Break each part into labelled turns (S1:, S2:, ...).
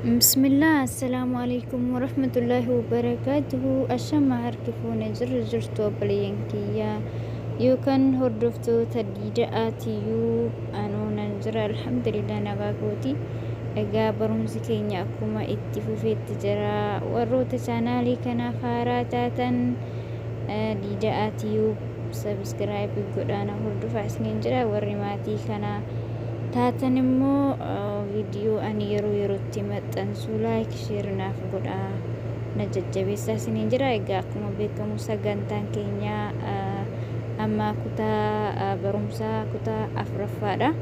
S1: بسم الله السلام عليكم ورحمة الله وبركاته أشما هركفون جرتو بلينكيا يوكن هردفتو تديدآتيو أنو ننجر الحمد لله نغاقوتي egaa barumsi keenya akkuma itti fufeetti jira warroota chaanaalii kana haaraa taatan diida'aatiyuu sabskraayib godhaana hordofaa isiniin jira warri maatii kana taatan immoo viidiyoo ani yeroo yerootti maxxansu laayik sheer naaf godhaa na jajjabeessaa isiniin jira egaa akkuma beekamu sagantaan keenya amma kutaa barumsaa kutaa afuraffaadha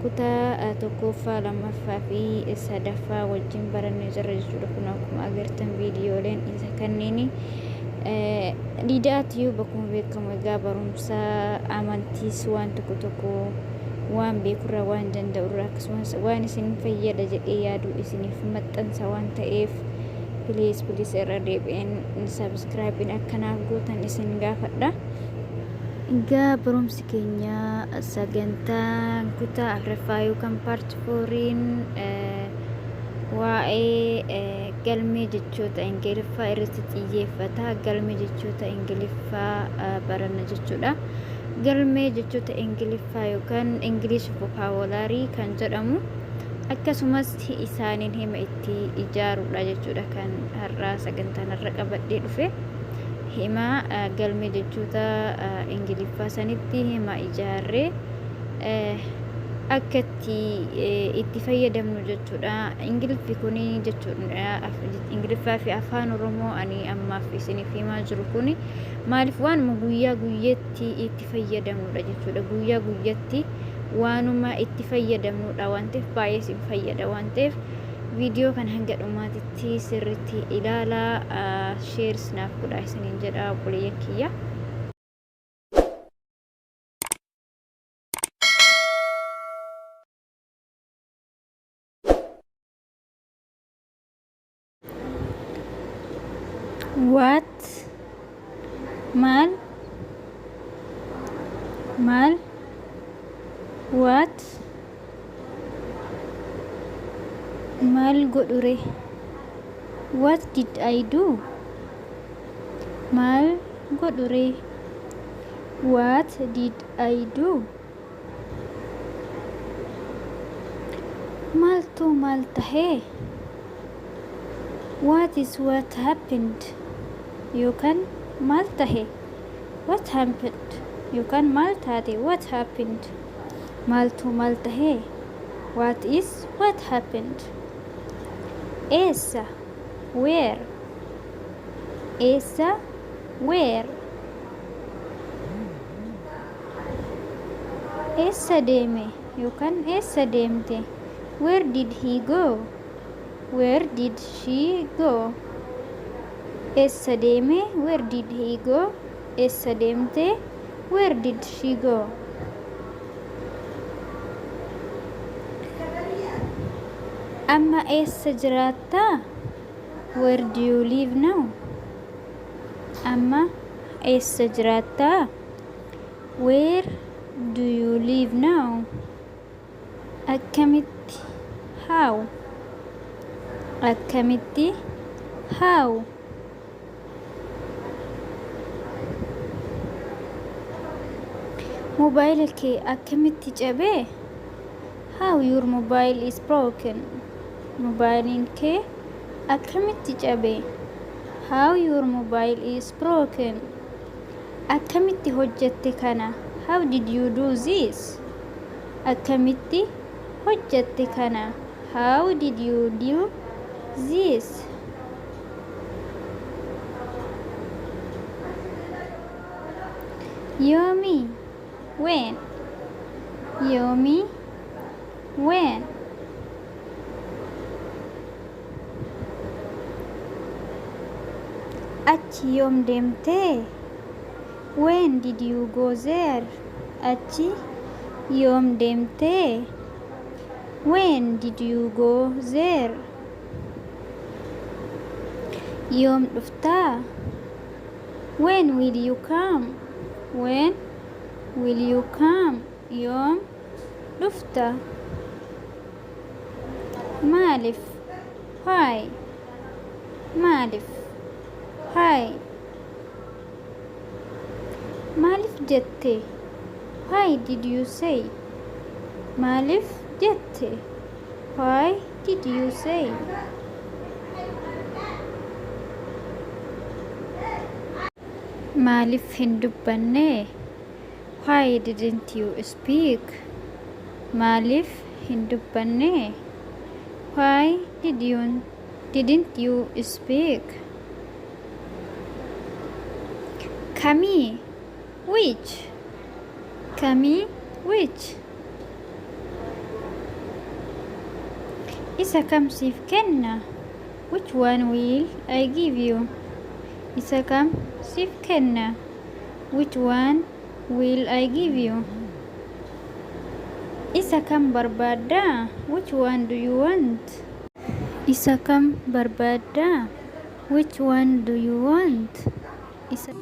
S1: kutaa tokkoffaa lammaffaa fi sadaffaa wajjin barannee jirra jechuudha kun akkuma agartan viidiyooleen isa kanneeni diida'aatiyuu bakkuma beekamu egaa barumsa amantiis waan tokko tokko waan beekurraa waan danda'urraa akkasumas waan isin fayyada jedhee yaadu isiniif maxxansa waan ta'eef please irra deebi'een sabskraayibiin akkanaaf gootan isin gaafadha egaa barumsi keenya sagantaan kutaa afuraffaa yookaan paarti fooriin waa'ee galmee jechoota ingiliffaa irratti xiyyeeffata galmee jechoota ingiliffaa baranna jechuudha galmee jechoota ingiliffaa yookaan English vocabulary kan jedhamu akkasumas isaaniin hima itti ijaaruudha jechuudha kan har'a sagantaan har'a qabadhee dhufe hima galmee jechoota ingiliffaa sanitti hima ijaarree akka itti fayyadamnu jechuudha ingiliffi kuni jechuudha ingiliffaa fi afaan oromoo ani ammaaf isiniif himaa jiru kuni maaliif waanuma guyyaa guyyaatti itti fayyadamnudha jechuudha guyyaa guyyaatti waanuma itti fayyadamnudha waan ta'eef baay'ee isin fayyada waan ta'eef viidiyoo kan hanga dhumaatitti sirriitti ilaalaa sheers naaf godhaa isiniin jedha obboleeyyan kiyya what mal what mal godhure what did I do mal godhure what did I do maltu mal tahe what is what happened you can mal tahe what happened you can mal taate what happened maltu mal tahe what is what happened Esa where Esa where Esa deme you can Esa demte where did he go where did she go Esa deme where did he go Esa demte where did she go amma eessa jiraatta where do you live now amma eessa jiraatta where do you live now akkamitti how akkamitti how mobile kee akkamitti cabee how your mobile is broken mobilein kee akkamitti cabee how your mobile is broken akkamitti hojjette kana how did you do this akkamitti hojjette kana how did you do this yomi when yomi when achi yoom deemte when did you go there achi yoom deemte when did you go there yoom dhufta when will you come when will you come yoom dhufta maalif Why? Maaliif? Why? Maaliif jette? Why did you say? Maaliif jette? Why did you say? Maaliif hin dubbanne? Why didn't you speak? Maaliif hin dubbanne? Why didn't you speak? Kamii which? Kamii which? Isa kam siif kenna? Which one will I give you? Isa kam siif kenna? Which one will I give you? Isa kam barbaadda? Which one do you want? Isa kam barbaadda? Which one do you want? Isa